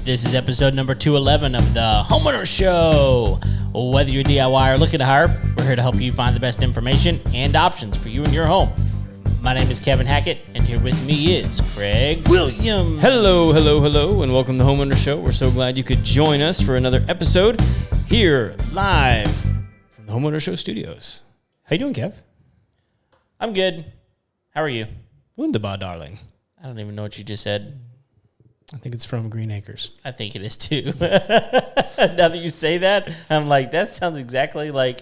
This is episode number 211 of the Homeowner Show. Whether you're DIY or looking to hire, we're here to help you find the best information and options for you and your home. My name is Kevin Hackett, and here with me is Craig Williams. Hello, and welcome to Homeowner Show. We're so glad you could join us for another episode here live from the Homeowner Show studios. How you doing, Kev? I'm good. How are you? Wunderbar, darling. I don't even know what you just said. I think it's from Green Acres. I think it is too. Now that you say that, I'm like, that sounds exactly like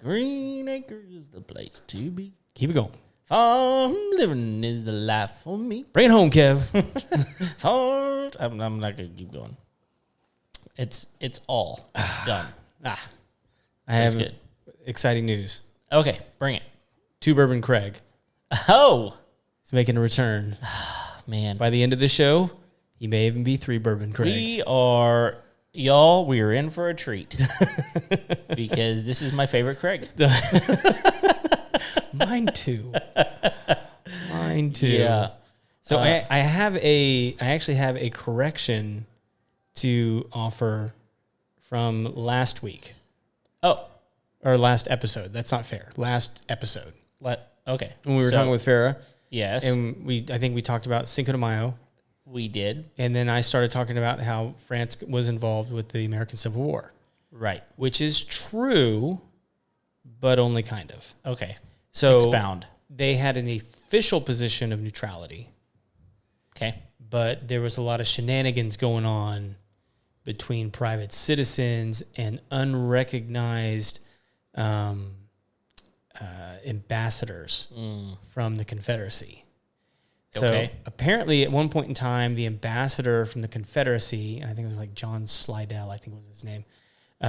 Green Acres is the place to be. Keep it going. Farm living is the life for me. Bring it home, Kev. I'm not going to keep going. It's all done. I have good. Exciting news. Okay, bring it. Two Bourbon Craig. Oh. He's making a return. Man. By the end of the show, he may even be three Bourbon Craig. We are in for a treat. Because this is my favorite Craig. Mine too. Yeah. So I actually have a correction to offer from last week. Oh. Or last episode. That's not fair. Last episode. Okay. When we were talking with Farah. Yes. And I think we talked about Cinco de Mayo. We did. And then I started talking about how France was involved with the American Civil War. Right. Which is true, but only kind of. Okay. So expound. They had an official position of neutrality. Okay. But there was a lot of shenanigans going on between private citizens and unrecognized ambassadors from the Confederacy. Okay. So apparently at one point in time, the ambassador from the Confederacy, and I think it was like John Slidell, I think was his name,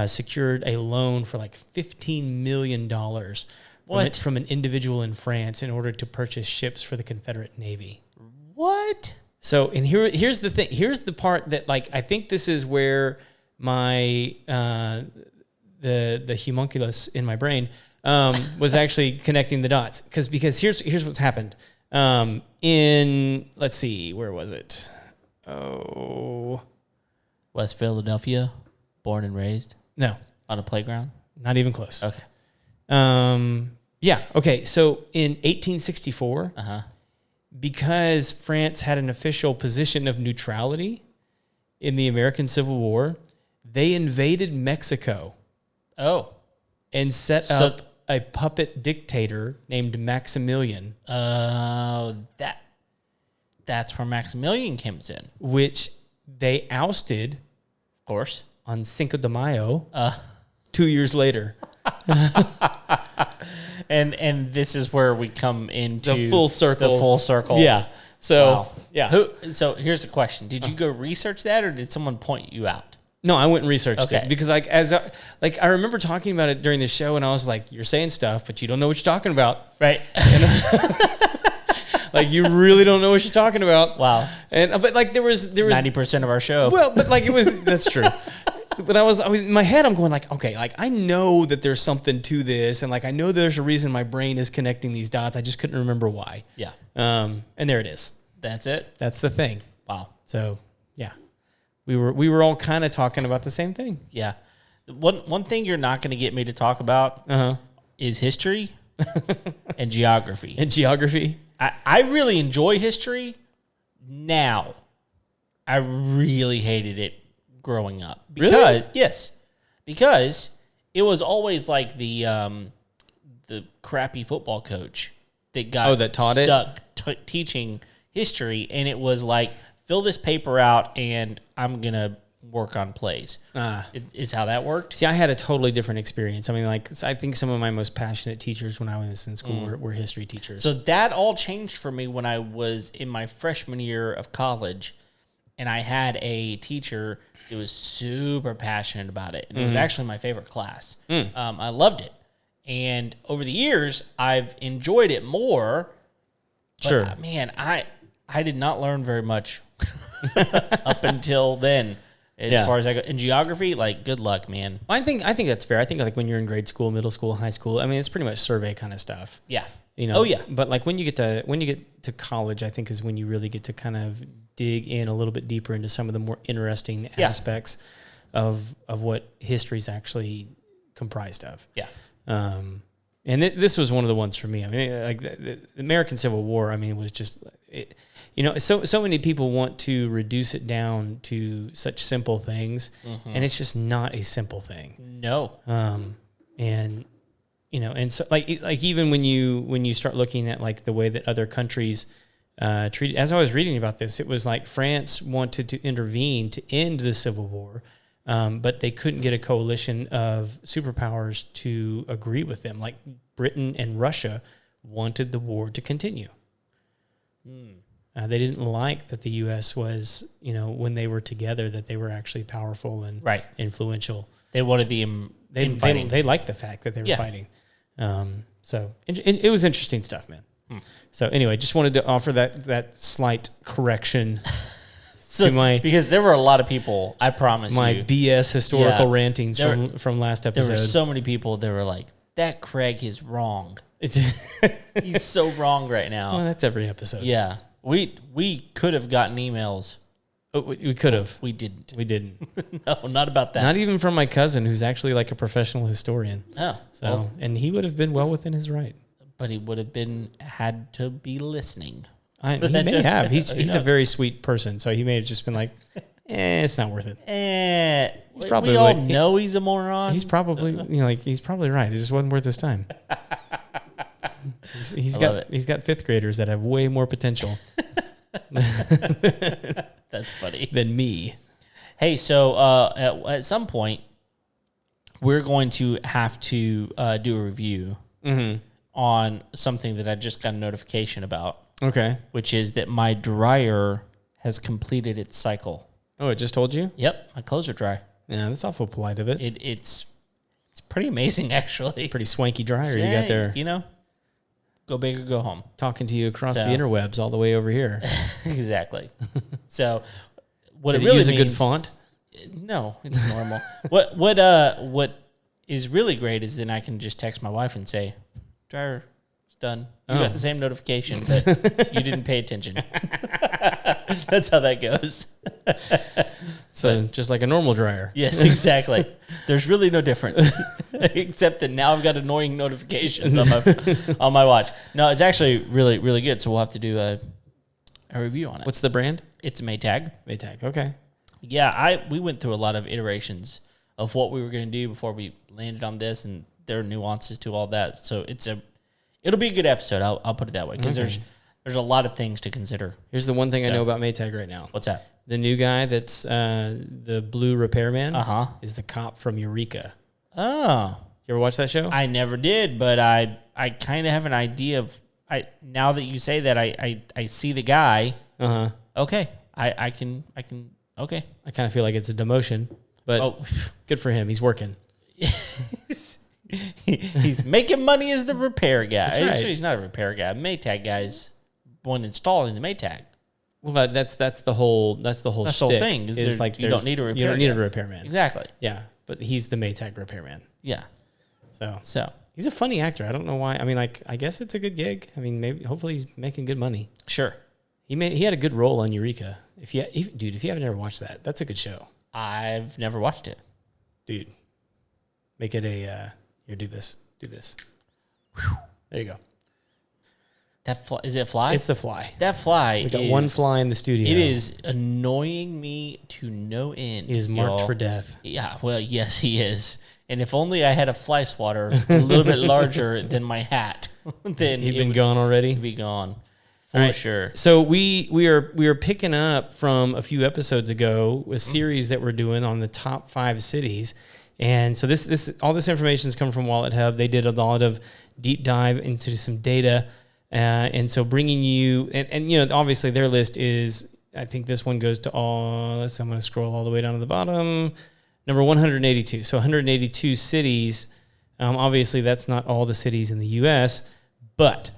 secured a loan for like $15 million from an individual in France in order to purchase ships for the Confederate Navy. What? So, and here's the thing. Here's the part that, like, I think this is where my the homunculus in my brain was actually connecting the dots. Because here's what's happened. Let's see, where was it? Oh, West Philadelphia, born and raised. No, on a playground. Not even close. Okay. Yeah. Okay. So in 1864. Because France had an official position of neutrality in the American Civil War, they invaded Mexico. Oh. And set up a puppet dictator named Maximilian. Oh, that's where Maximilian comes in. Which they ousted. Of course. On Cinco de Mayo 2 years later. And this is where we come into the full circle. Yeah. So wow. Yeah. So here's the question: did you go research that, or did someone point you out? No, I went and researched it because, I remember talking about it during the show, and I was like, "You're saying stuff, but you don't know what you're talking about, right?" Like you really don't know what you're talking about. Wow. But like there was 90% of our show. Well, but like that's true. But I was in my head, I'm going like, okay, like I know that there's something to this, and like I know there's a reason my brain is connecting these dots. I just couldn't remember why. Yeah. And there it is. That's it. That's the thing. Wow. So yeah, we were all kind of talking about the same thing. Yeah. One thing you're not going to get me to talk about is history and geography. And geography. I really enjoy history now. I really hated it growing up. Really? Yes. Because it was always like the crappy football coach that got that taught stuck teaching history, and it was like, fill this paper out and I'm going to work on plays. Is how that worked. See, I had a totally different experience. I mean, like, I think some of my most passionate teachers when I was in school were history teachers. So that all changed for me when I was in my freshman year of college, and I had a teacher who was super passionate about it, and it was actually my favorite class. I loved it. And over the years, I've enjoyed it more. But, sure. Man, I did not learn very much up until then. As far as I go in geography, like, good luck, man. I think that's fair. I think like when you're in grade school, middle school, high school, I mean, it's pretty much survey kind of stuff. Yeah. You know. Oh yeah. But like when you get to college, I think is when you really get to kind of dig in a little bit deeper into some of the more interesting aspects of what history's actually comprised of. Yeah. And this was one of the ones for me. I mean, like the American Civil War, I mean, was just, so many people want to reduce it down to such simple things, and it's just not a simple thing. No. And so like even when you start looking at like the way that other countries treated, as I was reading about this, it was like France wanted to intervene to end the Civil War. But they couldn't get a coalition of superpowers to agree with them. Like Britain and Russia wanted the war to continue. They didn't like that the U.S. was, when they were together, that they were actually powerful and influential. They wanted the fighting. They liked the fact that they were fighting. So it was interesting stuff, man. So anyway, just wanted to offer that slight correction. Because there were a lot of people, I promise my you. BS historical rantings from last episode. There were so many people that were like, that Craig is wrong. He's so wrong right now. Well, that's every episode. Yeah. We could have gotten emails. Oh, we could have. We didn't. We didn't. No, not about that. Not even from my cousin, who's actually like a professional historian. Oh. And he would have been well within his right. But he would have had to be listening. He may have. He's a very sweet person, so he may have just been like, it's not worth it. He's probably we all know he's a moron. He's probably he's probably right. It just wasn't worth his time. He's got fifth graders that have way more potential. That's funny. Than me. Hey, so at some point we're going to have to do a review on something that I just got a notification about. Okay. Which is that my dryer has completed its cycle. Oh, it just told you? Yep, my clothes are dry. Yeah, that's awful polite of it. It's pretty amazing, actually. Pretty swanky dryer you got there. Go big or go home. Talking to you across the interwebs all the way over here. Exactly. So what Did it really use means, a good font? No, it's normal. What is really great is then I can just text my wife and say, dryer's done. You got the same notification, but you didn't pay attention. That's how that goes. So just like a normal dryer. Yes, exactly. There's really no difference, except that now I've got annoying notifications on my watch. No, it's actually really, really good. So we'll have to do a review on it. What's the brand? It's a Maytag. Maytag, okay. Yeah, we went through a lot of iterations of what we were going to do before we landed on this, and there are nuances to all that. So it'll be a good episode. I'll put it that way because there's a lot of things to consider. Here's the one thing I know about Maytag right now. What's that? The new guy that's the blue repairman is the cop from Eureka. Oh. You ever watch that show? I never did, but I kind of have an idea of now that you say that I see the guy. Okay. I can okay. I kind of feel like it's a demotion, but good for him. He's working. He's making money as the repair guy. That's right. He's not a repair guy. Maytag guy's one installing the Maytag. Well, that's the whole shtick, thing. Is like you don't need a repair. You don't need a repairman. Exactly. Yeah, but he's the Maytag repairman. Yeah. So he's a funny actor. I don't know why. I mean, like, I guess it's a good gig. I mean, hopefully he's making good money. Sure. He had a good role on Eureka. If you haven't ever watched that, that's a good show. I've never watched it. Dude, make it a here. Do this. Whew. There you go. Is it a fly? It's the fly. That fly. We got one fly in the studio. It is annoying me to no end. He is marked for death. Yeah, well, yes, he is. And if only I had a fly swatter a little bit larger than my hat, then he'd been gone already. He'd be gone for sure. So we are picking up from a few episodes ago a series that we're doing on the top 5 cities. And so all this information is coming from Wallet Hub. They did a lot of deep dive into some data. And so bringing you, and obviously their list is, I think this one goes to I'm going to scroll all the way down to the bottom, number 182. So 182 cities. Obviously that's not all the cities in the U.S., but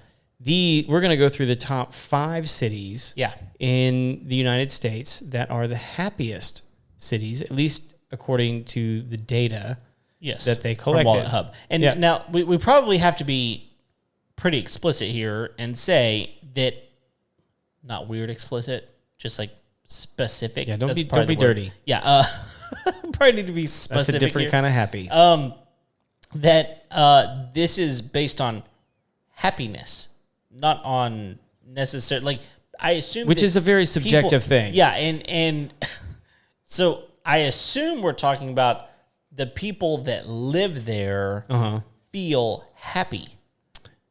we're going to go through the top 5 cities in the United States that are the happiest cities, at least according to the data that they collected. From Wallet Hub. And now we probably have to be pretty explicit here and say that, not weird explicit, just like specific. Yeah, don't That's be probably the word. dirty. Yeah, probably need to be specific. That's a different here. kind of happy. That this is based on happiness, not on necessarily. Like I assume, Which that is a very subjective thing. Yeah, and so I assume we're talking about the people that live there feel happy,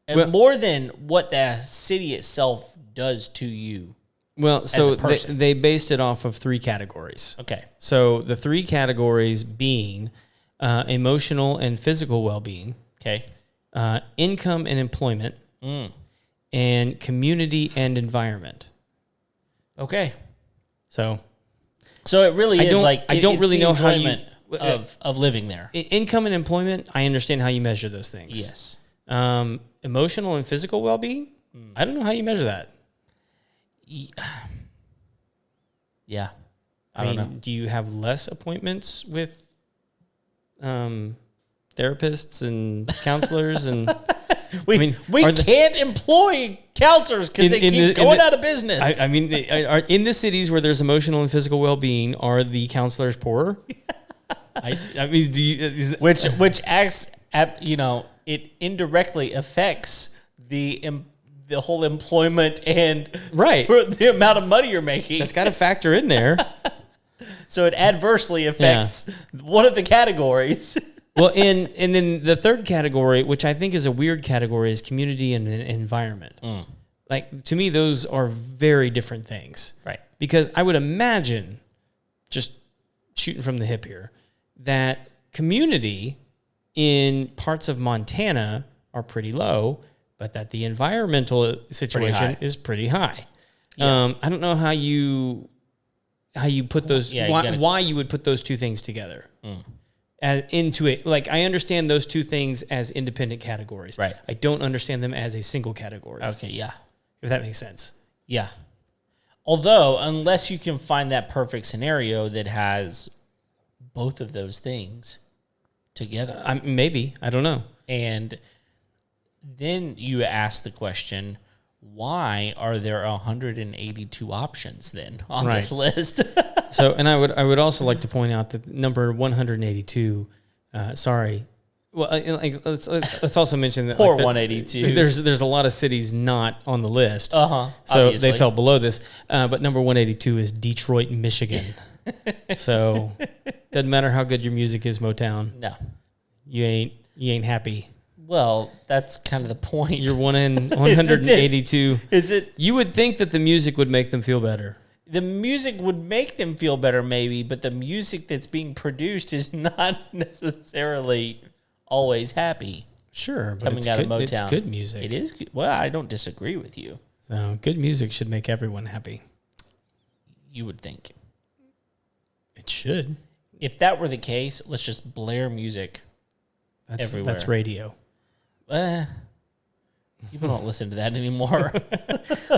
and more than what the city itself does to you. Well, so they based it off of 3 categories. Okay. So the 3 categories being emotional and physical well-being, Okay. Income and employment, and community and environment. Okay. So it really is like I don't really know how you of living there. Income and employment. I understand how you measure those things. Yes. Emotional and physical well-being. I don't know how you measure that. Yeah. I mean, don't know. do you have less appointments with therapists and counselors and we can't employ counselors because they keep going out of business. I mean, are in the cities where there's emotional and physical well-being, are the counselors poorer? I mean, do you which acts at, it indirectly affects the whole employment and the amount of money you're making. That's got to factor in there. So it adversely affects one of the categories. Well, and then the third category, which I think is a weird category, is community and environment. Like, to me, those are very different things. Right. Because I would imagine, just shooting from the hip here, that community in parts of Montana are pretty low, but that the environmental situation is pretty high. Yeah. I don't know how you put those, why you would put those 2 things together. Into it. Like, I understand those 2 things as independent categories. Right. I don't understand them as a single category. Okay, yeah. If that makes sense. Yeah. Although, unless you can find that perfect scenario that has both of those things together. Maybe. I don't know. And then you ask the question, why are there 182 options then on this list? So, and I would also like to point out that number 182, sorry. Well, let's also mention that Poor 182. There's a lot of cities not on the list. So obviously. they fell below this. But number 182 is Detroit, Michigan. So doesn't matter how good your music is, Motown. No. You ain't happy. Well, that's kind of the point. You're 182. Is it? You would think that the music would make them feel better. The music would make them feel better, maybe, but the music that's being produced is not necessarily always happy. Sure, but coming out of Motown. It's good music. It is. Well, I don't disagree with you. So good music should make everyone happy. You would think. It should. If that were the case, let's just blare music everywhere. That's radio. People don't listen to that anymore.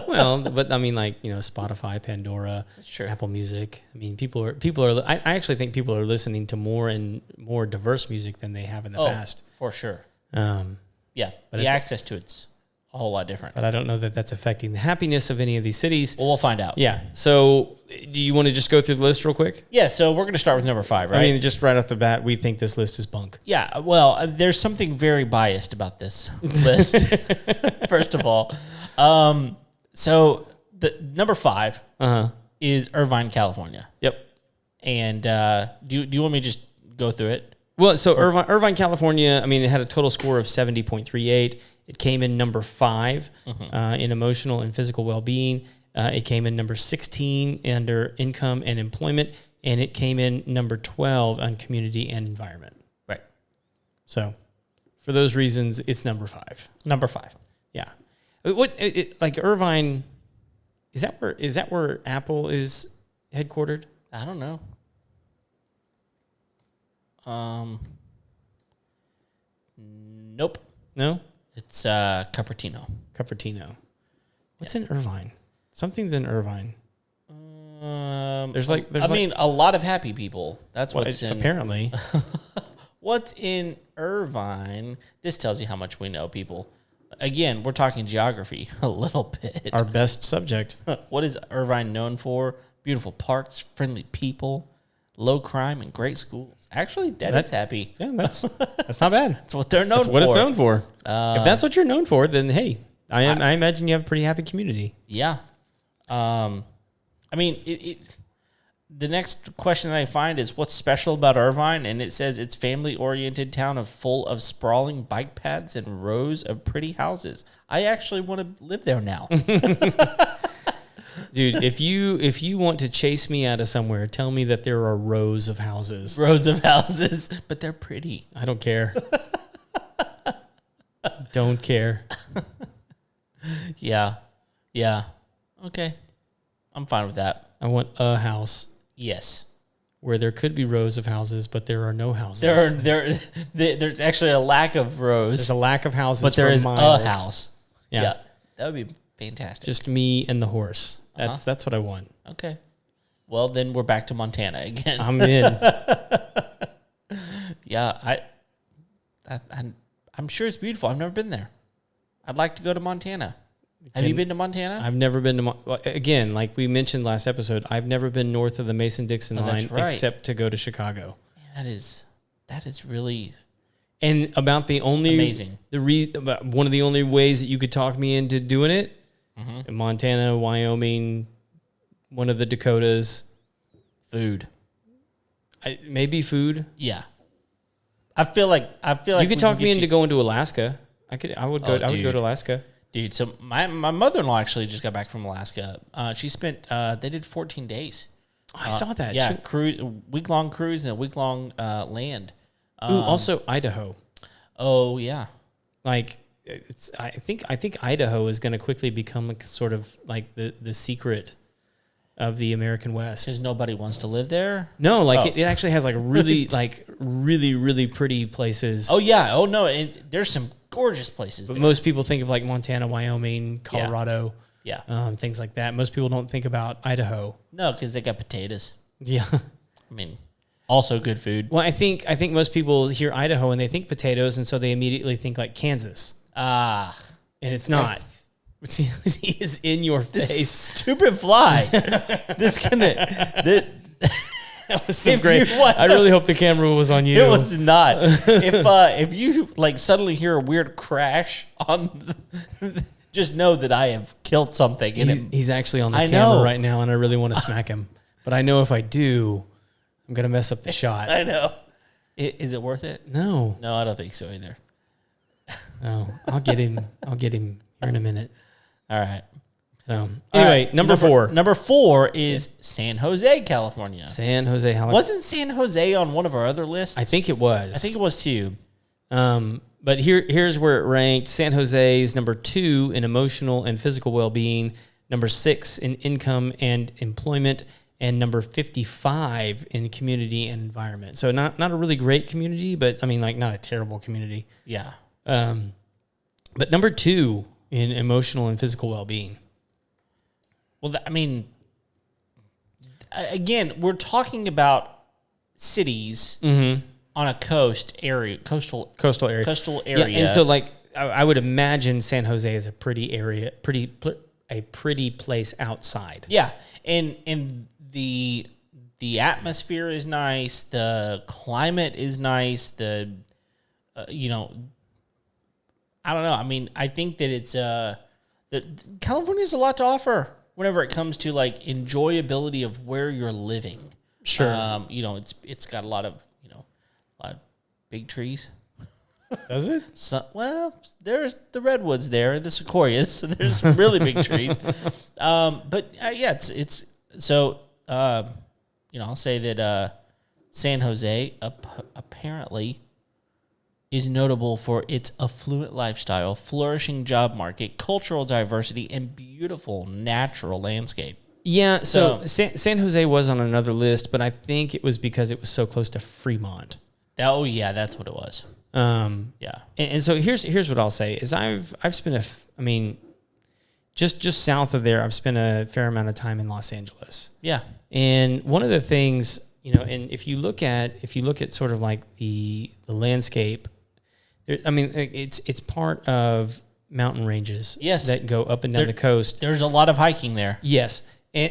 Well, but I mean, like, Spotify, Pandora, Apple Music. I mean, people are. I actually think people are listening to more and more diverse music than they have in the past. For sure. Yeah, but the access to it's a whole lot different. But I don't know that that's affecting the happiness of any of these cities. Well, we'll find out. Yeah. So, do you want to just go through the list real quick? Yeah. So we're going to start with number 5, right? I mean, just right off the bat, we think this list is bunk. Yeah. Well, there's something very biased about this list. First of all, so the number 5 is Irvine, California. Yep. And do you want me to just go through it? Well, so Irvine, California, I mean, it had a total score of 70.38. It came in number 5 in emotional and physical well-being. It came in number 16 under income and employment, and it came in number 12 on community and environment. Right. So, for those reasons, it's number 5. Number 5. Yeah. Like Irvine, is that where Apple is headquartered? I don't know. Nope. No? It's Cupertino. What's in Irvine? Something's in Irvine. There's a lot of happy people. That's what's in. Apparently. What's in Irvine? This tells you how much we know, people. Again, we're talking geography a little bit. Our best subject. What is Irvine known for? beautiful parks, friendly people, low crime, and great schools. Actually, Daddy's happy. Yeah, that's not bad. That's what they're known for. That's what it's known for. If that's what you're known for, then hey, I imagine you have a pretty happy community. Yeah. I mean, the next question that I find is what's special about Irvine, and it says it's family-oriented town full of sprawling bike paths and rows of pretty houses. I actually want to live there now. Dude, if you want to chase me out of somewhere, tell me that there are rows of houses. Rows of houses, but they're pretty. I don't care. Don't care. Yeah. Okay. I'm fine with that. I want a house. Yes. Where there could be rows of houses, but there are no houses. There's actually a lack of rows. There's a lack of houses, but there is miles. a house. Yeah. That would be fantastic. Just me and the horse. That's what I want. Okay. Well, then we're back to Montana again. I'm in. Yeah, I'm sure it's beautiful. I've never been there. I'd like to go to Montana. Have you been to Montana? I've never been to again, like we mentioned last episode, I've never been north of the Mason-Dixon line except to go to Chicago. Man, that is really and about the only amazing. About one of the only ways that you could talk me into doing it, Montana, Wyoming, one of the Dakotas, food. Maybe food. Yeah. I feel like you could talk me into going to Alaska. I would go to Alaska. Dude, so my mother-in-law actually just got back from Alaska. She spent they did 14 days. I saw that. Yeah, week-long cruise and a week-long land. Also Idaho. Oh yeah. Like I think Idaho is going to quickly become like sort of like the secret of the American West. Because nobody wants to live there? No, like it actually has like really pretty places. Oh yeah. Oh no, there's some gorgeous places but there. Most people think of like Montana, Wyoming, Colorado, things like that. Most people don't think about Idaho. No, because they got potatoes. Yeah, I mean, also good food. Well, I think most people hear Idaho and they think potatoes, and so they immediately think like Kansas. And it's not. He is in your face. This stupid fly. That was so great. I really hope the camera was on you. It was not. If you like suddenly hear a weird crash on, just know that I have killed something. He's actually on the camera right now, and I really want to smack him. But I know if I do, I'm gonna mess up the shot. I know. Is it worth it? No, I don't think so either. No, I'll get him here in a minute. All right. So anyway, number 4. Number 4 is San Jose, California. San Jose, wasn't San Jose on one of our other lists? I think it was. I think it was too. But here's where it ranked. San Jose is number 2 in emotional and physical well-being, number 6 in income and employment, and number 55 in community and environment. So not a really great community, but I mean like not a terrible community. Yeah. But number 2 in emotional and physical well-being. Well, I mean, again, we're talking about cities on a coastal area. Yeah, and so like I would imagine San Jose is a pretty place outside. Yeah, and the atmosphere is nice. The climate is nice. I don't know. I mean, I think that it's that California has a lot to offer whenever it comes to like enjoyability of where you're living. Sure. It's got a lot of big trees. Does it? There's the redwoods there, the sequoias. So there's some really big trees. It's so I'll say that San Jose apparently is notable for its affluent lifestyle, flourishing job market, cultural diversity, and beautiful natural landscape. Yeah, so San Jose was on another list, but I think it was because it was so close to Fremont. Oh yeah, that's what it was. Yeah, and so here's what I'll say is I've spent just south of there, I've spent a fair amount of time in Los Angeles. Yeah, and one of the things and if you look at sort of like the landscape. It's part of mountain ranges. Yes. That go up and down the coast. There's a lot of hiking there. Yes.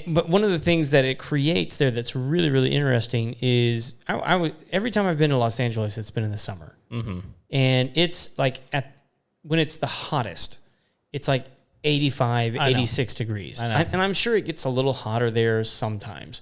But one of the things that it creates there that's really, really interesting is every time I've been to Los Angeles, it's been in the summer. Mm-hmm. And it's like when it's the hottest, it's like 85, 86 degrees. And I'm sure it gets a little hotter there sometimes.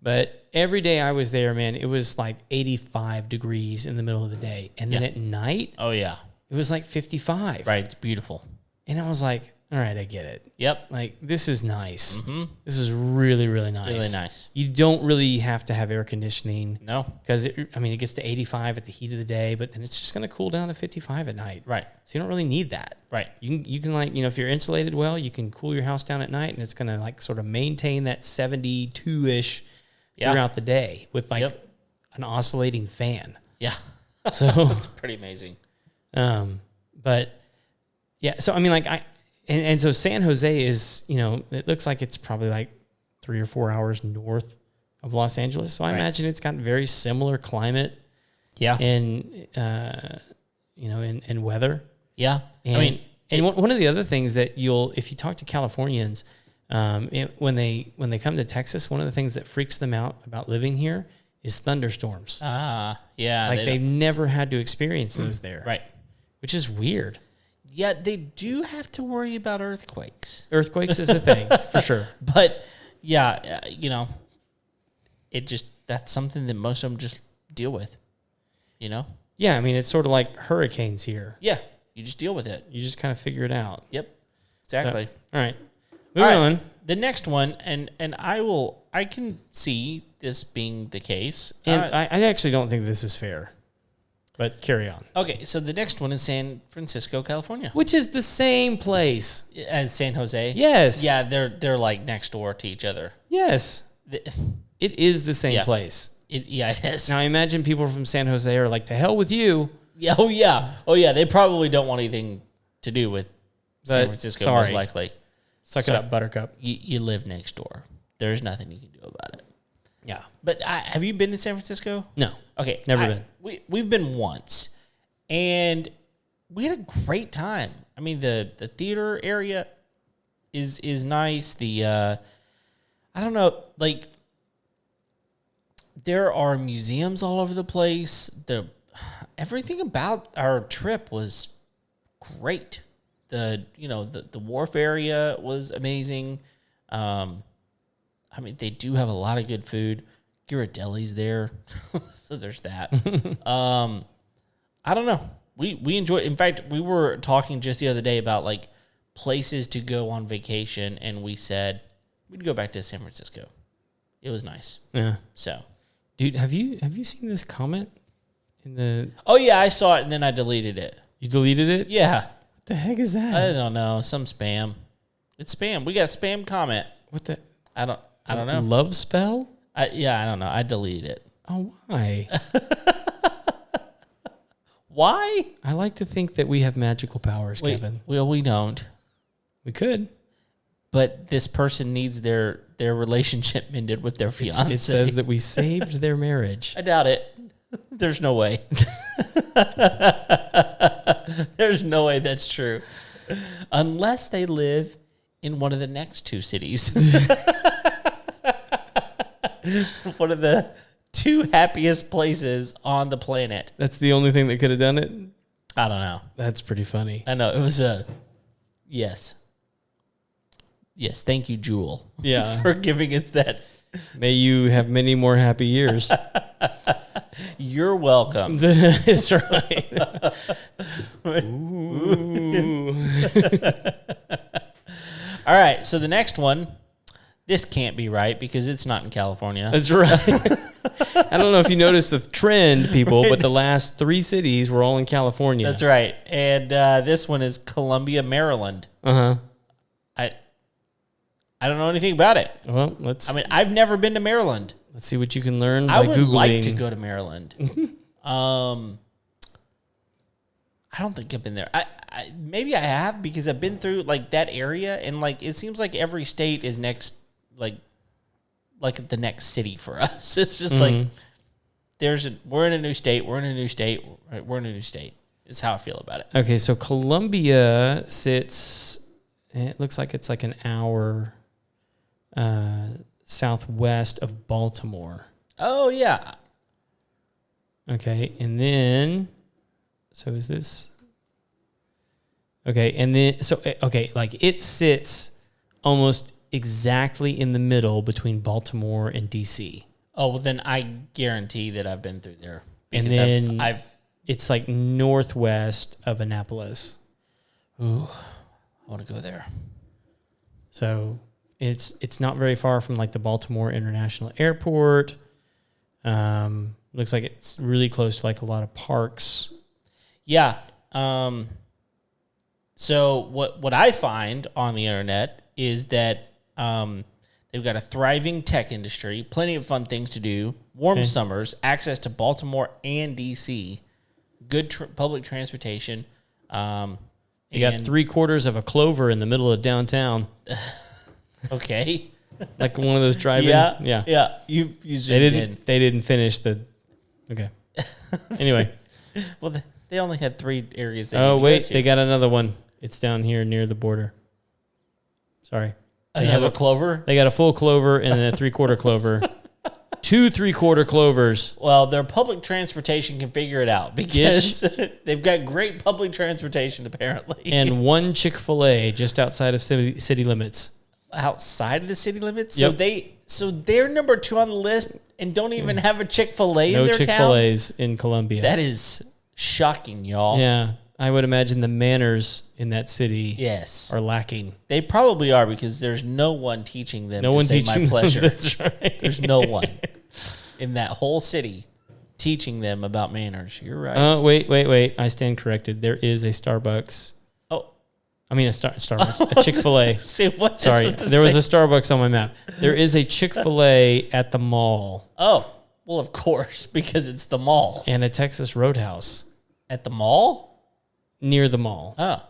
But every day I was there, man, it was like 85 degrees in the middle of the day. And then at night, oh, yeah, it was like 55. Right, it's beautiful. And I was like, all right, I get it. Yep. Like, this is nice. Mm-hmm. This is really, really nice. Really nice. You don't really have to have air conditioning. No. Because, it gets to 85 at the heat of the day, but then it's just going to cool down to 55 at night. Right. So you don't really need that. Right. You can like, if you're insulated well, you can cool your house down at night, and it's going to, like, sort of maintain that 72-ish throughout the day with, like, an oscillating fan. Yeah. So it's pretty amazing. But, yeah, so, And so San Jose is, it looks like it's probably like 3 or 4 hours north of Los Angeles. So I imagine it's got very similar climate. Yeah. And, and weather. Yeah. And, one of the other things that if you talk to Californians, when they come to Texas, one of the things that freaks them out about living here is thunderstorms. Ah, yeah. Like they've never had to experience those there. Right. Which is weird. Yeah, they do have to worry about earthquakes. Earthquakes is a thing, for sure. But, yeah, that's something that most of them just deal with, Yeah, it's sort of like hurricanes here. Yeah, you just deal with it. You just kind of figure it out. Yep, exactly. All right, moving on. The next one, and I can see this being the case. And I actually don't think this is fair. But carry on. Okay, so the next one is San Francisco, California, which is the same place as San Jose. Yes. Yeah, they're like next door to each other. Yes. It is the same place. It is. Now I imagine people from San Jose are like, to hell with you. Yeah. Oh yeah. They probably don't want anything to do with San Francisco. Sorry. Most likely. Suck it up, Buttercup. You live next door. There's nothing you can do about it. Yeah. But have you been to San Francisco? No. Okay. Never been. We've been once, and we had a great time. I mean, the theater area is nice. The I don't know, like there are museums all over the place. Everything about our trip was great. The wharf area was amazing. They do have a lot of good food. Ghirardelli's there, so there's that. I don't know. We enjoy. In fact, we were talking just the other day about like places to go on vacation, and we said we'd go back to San Francisco. It was nice. Yeah. So, dude, have you seen this comment in the? Oh yeah, I saw it and then I deleted it. You deleted it? Yeah. What the heck is that? I don't know. Some spam. It's spam. We got a spam comment. What the? I don't know. Love spell? I don't know. I deleted it. Oh, why? Why? I like to think that we have magical powers, Kevin. Well, we don't. We could. But this person needs their relationship mended with their fiance. It says that we saved their marriage. I doubt it. There's no way. There's no way that's true. Unless they live in one of the next two cities. One of the two happiest places on the planet. That's the only thing that could have done it? I don't know. That's pretty funny. I know. It was yes. Yes, thank you, Jewel. Yeah. For giving us that. May you have many more happy years. You're welcome. That's right. Ooh. All right, so the next one, this can't be right because it's not in California. That's right. I don't know if you noticed the trend, people, but the last 3 cities were all in California. That's right. And this one is Columbia, Maryland. Uh-huh. I don't know anything about it. Well, I've never been to Maryland. Let's see what you can learn I by would Googling. like to go to Maryland. I don't think I've been there. Maybe I have because I've been through like that area, and like it seems like every state is next, like the next city for us. It's just like we're in a new state. We're in a new state. Right? We're in a new state. Is how I feel about it. Okay, so Columbia sits. It looks like it's like an hour southwest of Baltimore. Oh, yeah. Okay, and then, so is this? Okay, and then, like it sits almost exactly in the middle between Baltimore and D.C. Oh, well, then I guarantee that I've been through there. And then it's like northwest of Annapolis. Ooh, I want to go there. So it's not very far from like the Baltimore International Airport. Looks like it's really close to like a lot of parks. Yeah. So what I find on the internet is that they've got a thriving tech industry, plenty of fun things to do, warm summers, access to Baltimore and D.C., good public transportation. You got 3/4 of a clover in the middle of downtown. Okay. Like one of those drive-in. Yeah. You zoomed in. They didn't finish the. Okay. Anyway. Well, they only had 3 areas. Oh wait, they got another one. It's down here near the border. Sorry. Another clover? They got a full clover and then a 3/4 clover. 2 3/4 clovers. Well, their public transportation can figure it out because they've got great public transportation apparently. And 1 Chick-fil-A just outside of city limits. Outside of the city limits? Yep. So they're number 2 on the list and don't even have a Chick-fil-A in their town? No Chick-fil-A's in Columbia. That is shocking, y'all. Yeah. I would imagine the manners in that city yes. are lacking. They probably are because there's no one teaching them no to one say teaching my pleasure. Them, that's right. There's no one in that whole city teaching them about manners. You're right. Wait. I stand corrected. There is a Starbucks. I mean, Starbucks, a Chick-fil-A. See, what? Sorry, there was a Starbucks on my map. There is a Chick-fil-A at the mall. Oh, well, of course, because it's the mall. And a Texas Roadhouse. At the mall? Near the mall. Oh.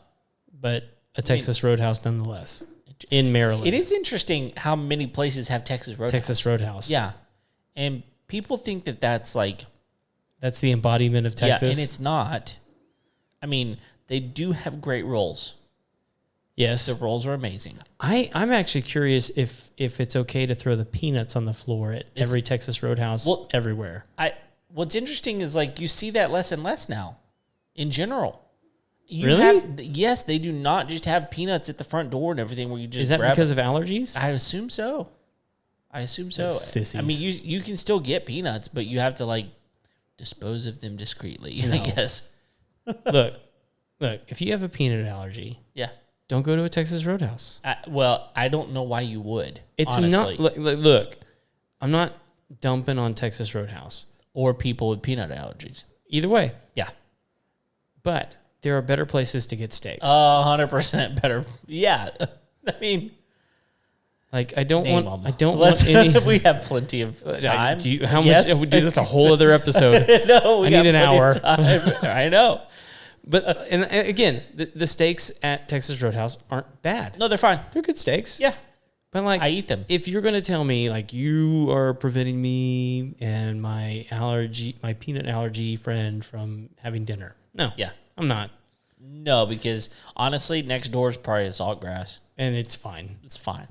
But a Texas Roadhouse nonetheless. In Maryland. It is interesting how many places have Texas Roadhouse. Texas Roadhouse. Yeah. And people think that that's like... That's the embodiment of Texas. Yeah, and it's not. I mean, they do have great rolls. Yes. The rolls are amazing. I'm actually curious if it's okay to throw the peanuts on the floor at every Texas Roadhouse everywhere. What's interesting is like you see that less and less now in general. Really? Yes, they do not just have peanuts at the front door and everything where you just Is that grab because of allergies? I assume so. Sissies. I mean, you can still get peanuts, but you have to like dispose of them discreetly, I guess. Look, if you have a peanut allergy, yeah. Don't go to a Texas Roadhouse. I don't know why you would. It's honestly. not. Look, I'm not dumping on Texas Roadhouse or people with peanut allergies. Either way, yeah. But there are better places to get steaks. 100% better. Yeah, I mean, like I don't want any. We have plenty of time. How much? That's a whole other episode. No, I need an hour. I know. But and again, the steaks at Texas Roadhouse aren't bad. No, they're fine. They're good steaks. Yeah. But like I eat them. If you're going to tell me like you are preventing me and my peanut allergy friend from having dinner. No. Yeah. I'm not. No, because honestly, next door is probably a Saltgrass. And it's fine. It's fine.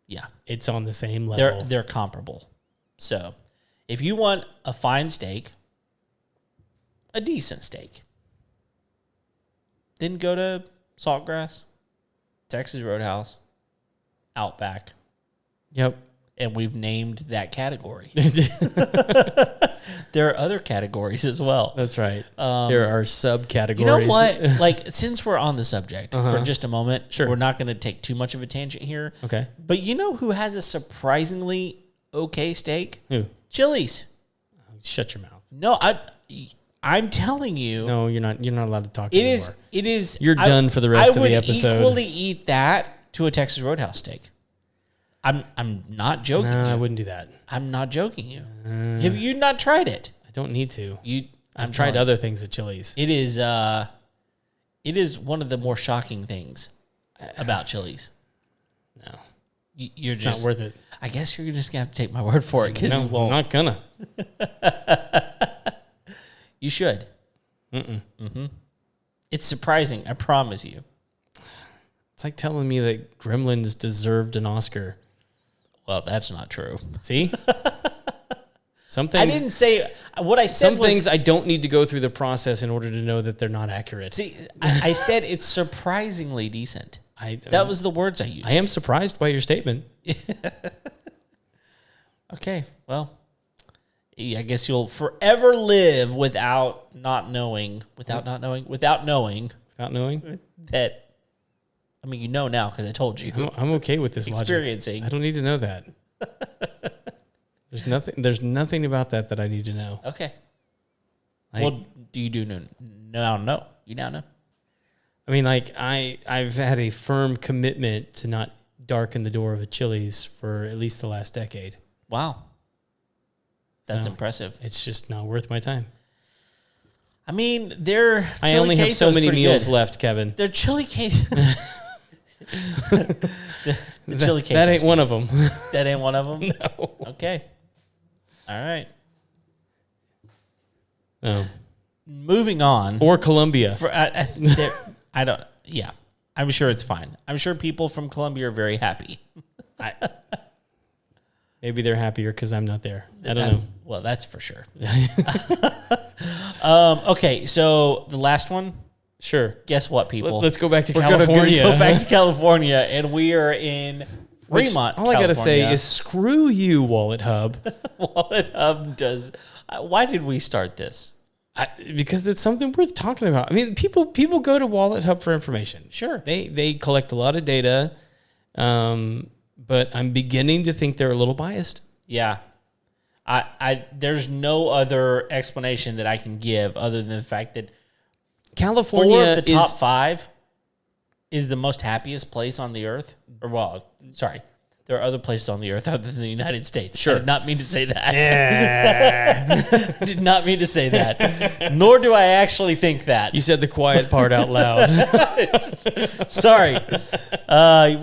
Yeah. It's on the same level. They're comparable. So, if you want a fine steak, a decent steak, then go to Saltgrass, Texas Roadhouse, Outback. Yep. And we've named that category. There are other categories as well. That's right. There are subcategories. You know what? Like, since we're on the subject for just a moment, sure. We're not going to take too much of a tangent here. Okay. But you know who has a surprisingly okay steak? Who? Chili's. Shut your mouth. No, I'm telling you. No, you're not allowed to talk anymore. It is. You're done for the rest of the episode. I would equally eat that to a Texas Roadhouse steak. I'm not joking. No, I wouldn't do that. I'm not joking you. Have you not tried it? I don't need to. I've tried other things at Chili's. It is one of the more shocking things about Chili's. No. It's not worth it. I guess you're just going to have to take my word for it because no, you won't. I'm not gonna. You should. Mm-hmm. It's surprising. I promise you. It's like telling me that Gremlins deserved an Oscar. Well, that's not true. See? Some I things, didn't say what I said. some things I don't need to go through the process in order to know that they're not accurate. See, I said it's surprisingly decent. That was the words I used. I am surprised by your statement. Okay, well, I guess you'll forever live without knowing that. I mean, you know now because I told you. I'm okay with this Experiencing. logic. I don't need to know that. There's nothing about that I need to know. Okay. Well, do you do now know? You now know? I mean, like, I've had a firm commitment to not darken the door of a Chili's for at least the last decade. Wow. That's impressive. It's just not worth my time. I mean, I only have so many meals left, Kevin. Their chili case. the chili case. That ain't one of them. That ain't one of them? No. Okay. All right. Oh. Moving on. Or Colombia. I don't. Yeah. I'm sure it's fine. I'm sure people from Colombia are very happy. Maybe they're happier because I'm not there. I don't know. Well, that's for sure. Okay, so the last one. Sure. Guess what, people? Let's go back to We're California. Go back to California, and we are in Fremont. All I got to say is screw you, Wallet Hub. Wallet Hub does. Why did we start this? Because it's something worth talking about. I mean, people go to Wallet Hub for information. Sure. They collect a lot of data, but I'm beginning to think they're a little biased. Yeah. There's no other explanation that I can give other than the fact that California 4 of the top 5 is the most happiest place on the earth. Or, well, sorry. There are other places on the earth other than the United States. Sure. I did not mean to say that. Yeah. Did not mean to say that. Nor do I actually think that. You said the quiet part out loud. Sorry.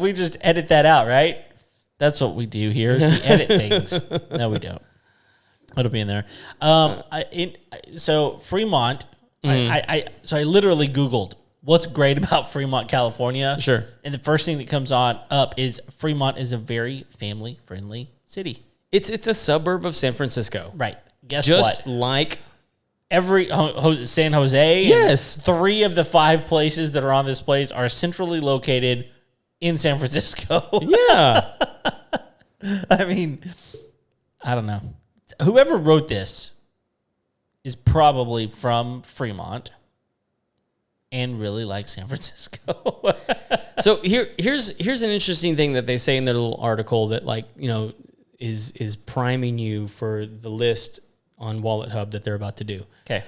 We just edit that out, right? That's what we do here. Is we edit things. No, we don't. It'll be in there. So Fremont, I literally Googled what's great about Fremont, California. Sure. And the first thing that comes up is Fremont is a very family-friendly city. It's a suburb of San Francisco. Right. Guess Just what? like San Jose. Yes. 3 of the 5 places that are on this place are centrally located in San Francisco. Yeah. I mean, I don't know. Whoever wrote this is probably from Fremont and really likes San Francisco. So here's an interesting thing that they say in their little article that, like, you know, is priming you for the list on Wallet Hub that they're about to do. Okay.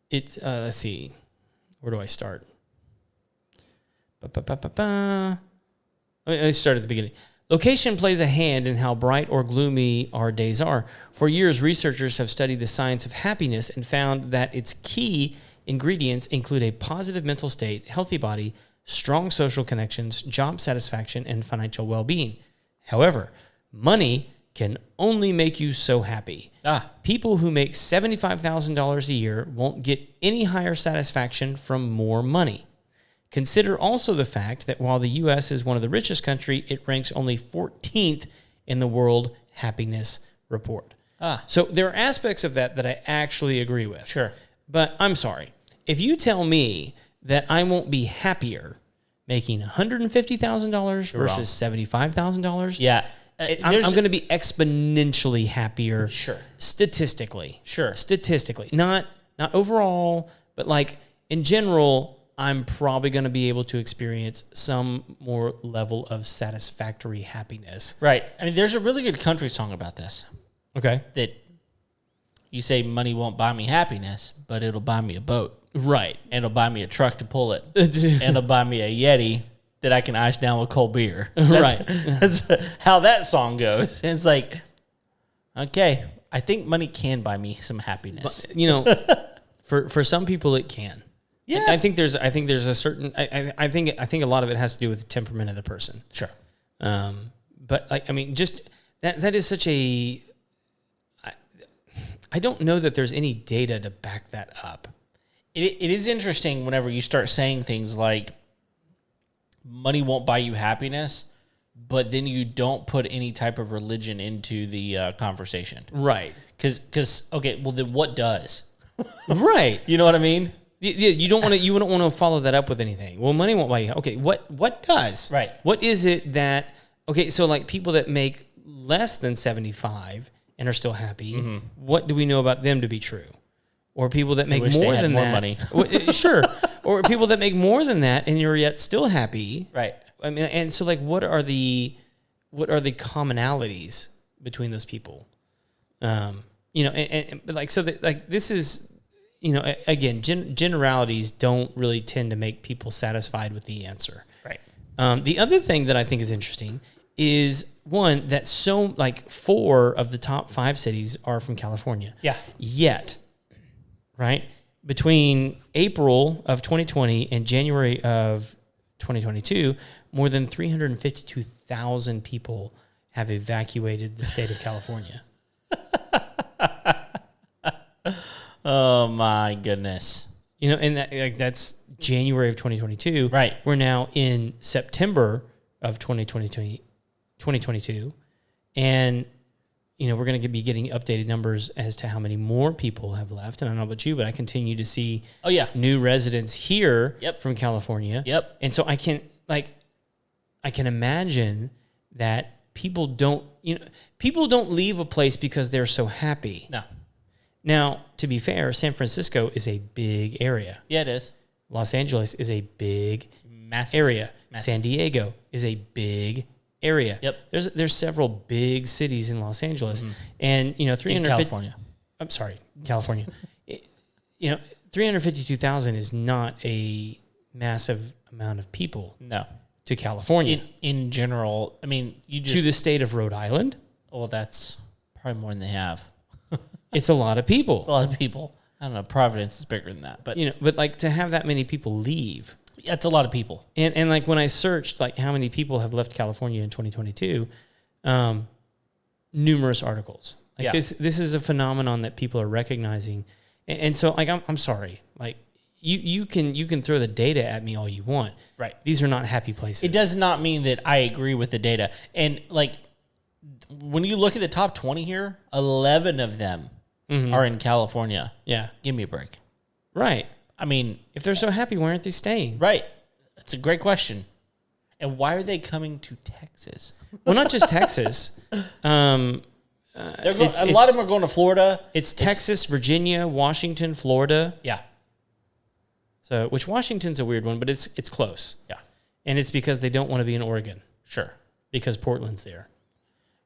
It's let's see, where do I start? Let me start at the beginning. Location plays a hand in how bright or gloomy our days are. For years, researchers have studied the science of happiness and found that its key ingredients include a positive mental state, healthy body, strong social connections, job satisfaction, and financial well-being. However, money can only make you so happy. People who make $75,000 a year won't get any higher satisfaction from more money. Consider also the fact that while the U.S. is one of the richest countries, it ranks only 14th in the World Happiness Report. So there are aspects of that I actually agree with. Sure. But I'm sorry. If you tell me that I won't be happier making $150,000 versus $75,000, yeah, I'm going to be exponentially happier. Sure. Statistically. Sure. Statistically. Not overall, but like in general, I'm probably going to be able to experience some more level of satisfactory happiness. Right. I mean, there's a really good country song about this. Okay. That you say money won't buy me happiness, but it'll buy me a boat. Right. And it'll buy me a truck to pull it. And it'll buy me a Yeti that I can ice down with cold beer. That's how that song goes. And it's like, okay, I think money can buy me some happiness. But, you know, for some people it can. Yeah. I think there's a certain I think a lot of it has to do with the temperament of the person. Sure. But like, I mean, just that is such a I don't know that there's any data to back that up. It is interesting whenever you start saying things like money won't buy you happiness, but then you don't put any type of religion into the conversation. Right. Because okay, well then what does? Right. You know what I mean? Yeah, you don't want to follow that up with anything. Well, money won't buy you. Okay, what does? Right. What is it that? Okay, so like people that make less than 75 and are still happy, what do we know about them to be true? Or people that make more than that, money. Sure. Or people that make more than that and you're yet still happy, right? I mean, and so like, what are the commonalities between those people? You know, and like so that like this is. You know, again, generalities don't really tend to make people satisfied with the answer. Right. The other thing that I think is interesting is one that so like 4 of the top 5 cities are from California. Yeah. Yet, right, between April of 2020 and January of 2022, more than 352,000 people have evacuated the state of California. Oh my goodness. You know, and that's January of 2022. Right. We're now in September of 2022. And, you know, we're going to be getting updated numbers as to how many more people have left. And I don't know about you, but I continue to see new residents here from California. Yep. And so I can imagine that people don't leave a place because they're so happy. No. Now, to be fair, San Francisco is a big area. Yeah, it is. Los Angeles is a big massive area. Massive. San Diego is a big area. Yep. There's several big cities in Los Angeles, and you know, 350. California. I'm sorry, California. You know, 352,000 is not a massive amount of people. No. To California. In general, I mean, you just to the state of Rhode Island. Well, that's probably more than they have. It's a lot of people. It's a lot of people. I don't know. Providence is bigger than that, but you know, but like to have that many people leave, that's a lot of people. And like when I searched like how many people have left California in 2022, numerous articles. Like this is a phenomenon that people are recognizing, and so like I'm sorry, like you can throw the data at me all you want. Right. These are not happy places. It does not mean that I agree with the data, and like when you look at the top 20 here, 11 of them. Are in California. Yeah. Give me a break. Right. I mean, if they're so happy, why aren't they staying? Right. That's a great question. And why are they coming to Texas? Well, not just Texas. A lot of them are going to Florida. It's Texas, Virginia, Washington, Florida. Yeah. So, which Washington's a weird one, but it's close. Yeah. And it's because they don't want to be in Oregon. Sure. Because Portland's there.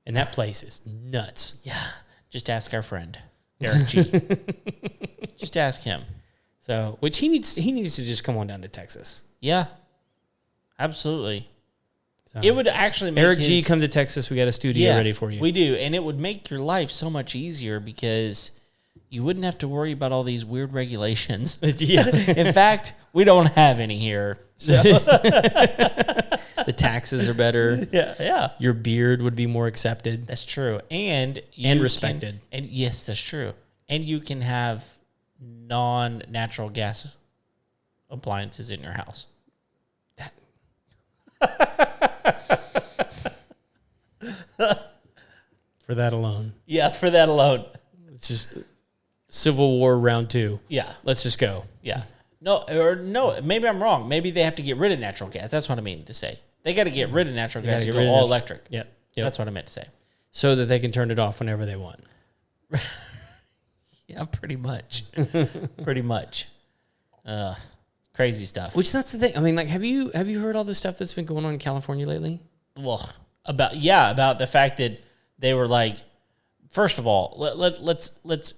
And that place is nuts. Yeah. Just ask our friend. Eric G. Just ask him. So, which he needs to just come on down to Texas. Yeah, absolutely. So, it would actually make Eric G come to Texas. We got a studio ready for you. We do, and it would make your life so much easier because you wouldn't have to worry about all these weird regulations. Yeah. In fact, we don't have any here. So. The taxes are better. Yeah. Your beard would be more accepted. That's true. And respected. And yes, that's true. And you can have non-natural gas appliances in your house. For that alone. Yeah, for that alone. It's just Civil War round 2. Yeah. Let's just go. Yeah. No, maybe I'm wrong. Maybe they have to get rid of natural gas. That's what I mean to say. They got to get rid of natural gas and go all electric. Yeah. That's what I meant to say. So that they can turn it off whenever they want. Yeah, pretty much. Pretty much. Crazy stuff. Which that's the thing. I mean, like, have you heard all the stuff that's been going on in California lately? Well, about the fact that they were like, first of all, let's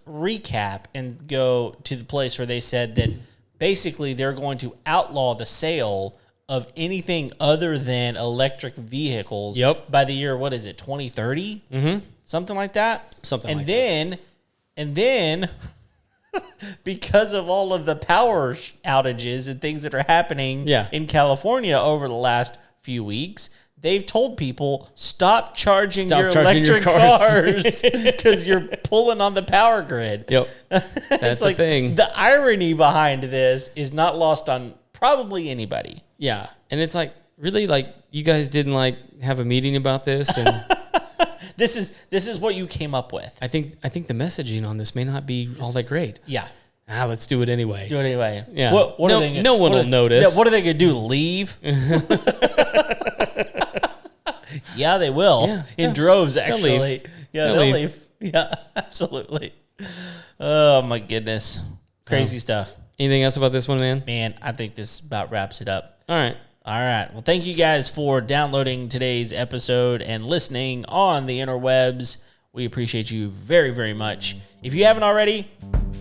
recap and go to the place where they said that basically they're going to outlaw the sale of anything other than electric vehicles by the year, what is it, 2030? Mm-hmm. Something like that? That. And then because of all of the power outages and things that are happening in California over the last few weeks, they've told people, stop charging your electric cars because you're pulling on the power grid. Yep. That's the thing. The irony behind this is not lost on probably anybody. Yeah. And it's like, really, like, you guys didn't like have a meeting about this, and This is what you came up with. I think the messaging on this may not be all that great. Yeah. Let's do it anyway. Do it anyway. Yeah. What no, are they gonna, no one will notice. Yeah, what are they going to do? Leave? Yeah, they will. Yeah, In droves, actually. leave. Yeah, They'll they'll leave. leave. Yeah, absolutely. Oh, my goodness. Crazy stuff. Anything else about this one, man? Man, I think this about wraps it up. All right. All right. Well, thank you guys for downloading today's episode and listening on the interwebs. We appreciate you very, very much. If you haven't already,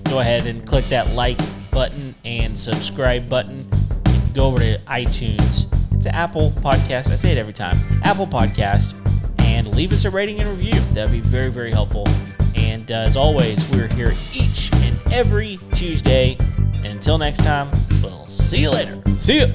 go ahead and click that like button and subscribe button. And go over to iTunes. It's an Apple Podcast. I say it every time. Apple Podcast. And leave us a rating and review. That would be very, very helpful. And as always, we're here each and every Tuesday. And until next time, we'll see you later. See ya.